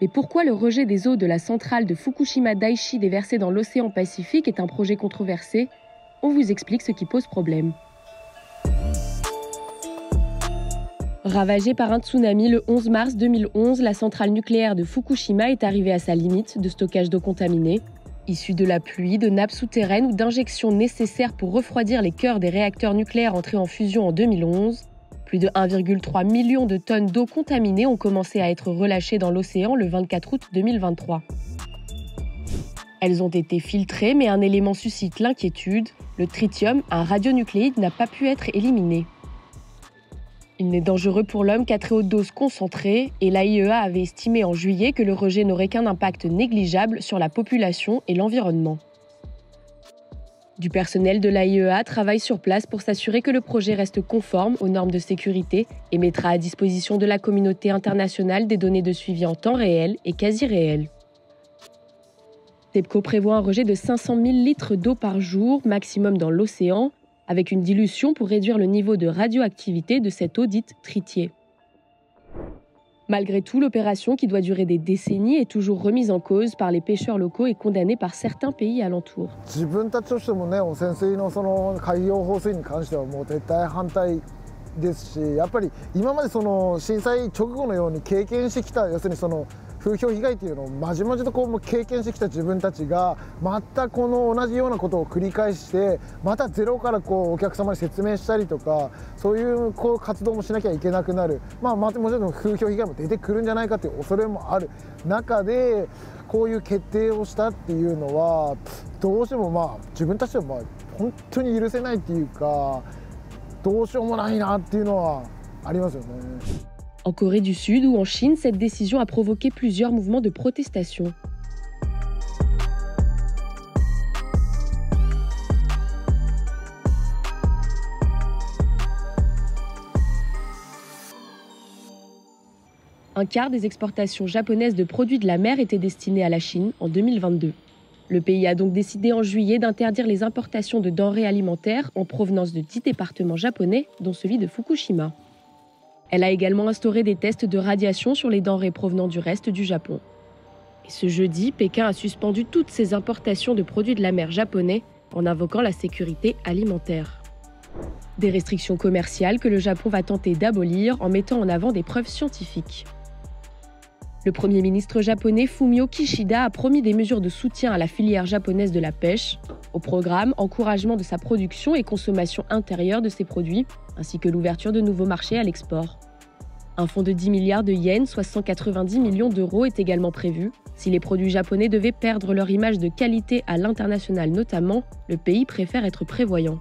Mais pourquoi le rejet des eaux de la centrale de Fukushima Daiichi déversées dans l'océan Pacifique est un projet controversé? On vous explique ce qui pose problème. Ravagée par un tsunami le 11 mars 2011, la centrale nucléaire de Fukushima est arrivée à sa limite de stockage d'eau contaminée. Issue de la pluie, de nappes souterraines ou d'injections nécessaires pour refroidir les cœurs des réacteurs nucléaires entrés en fusion en 2011, plus de 1,3 million de tonnes d'eau contaminée ont commencé à être relâchées dans l'océan le 24 août 2023. Elles ont été filtrées, mais un élément suscite l'inquiétude. Le tritium, un radionucléide, n'a pas pu être éliminé. Il n'est dangereux pour l'homme qu'à très haute dose concentrée, et l'AIEA avait estimé en juillet que le rejet n'aurait qu'un impact négligeable sur la population et l'environnement. Du personnel de l'AIEA travaille sur place pour s'assurer que le projet reste conforme aux normes de sécurité et mettra à disposition de la communauté internationale des données de suivi en temps réel et quasi réel. TEPCO prévoit un rejet de 500 000 litres d'eau par jour, maximum dans l'océan, avec une dilution pour réduire le niveau de radioactivité de cette eau dite tritiée. Malgré tout, l'opération, qui doit durer des décennies, est toujours remise en cause par les pêcheurs locaux et condamnée par certains pays alentours. En Corée du Sud ou en Chine, cette décision a provoqué plusieurs mouvements de protestation. Un quart des exportations japonaises de produits de la mer étaient destinées à la Chine en 2022. Le pays a donc décidé en juillet d'interdire les importations de denrées alimentaires en provenance de 10 départements japonais, dont celui de Fukushima. Elle a également instauré des tests de radiation sur les denrées provenant du reste du Japon. Et ce jeudi, Pékin a suspendu toutes ses importations de produits de la mer japonais en invoquant la sécurité alimentaire. Des restrictions commerciales que le Japon va tenter d'abolir en mettant en avant des preuves scientifiques. Le Premier ministre japonais Fumio Kishida a promis des mesures de soutien à la filière japonaise de la pêche. Au programme, encouragement de sa production et consommation intérieure de ses produits, ainsi que l'ouverture de nouveaux marchés à l'export. Un fonds de 10 milliards de yens, soit 190 millions d'euros, est également prévu. Si les produits japonais devaient perdre leur image de qualité à l'international notamment, le pays préfère être prévoyant.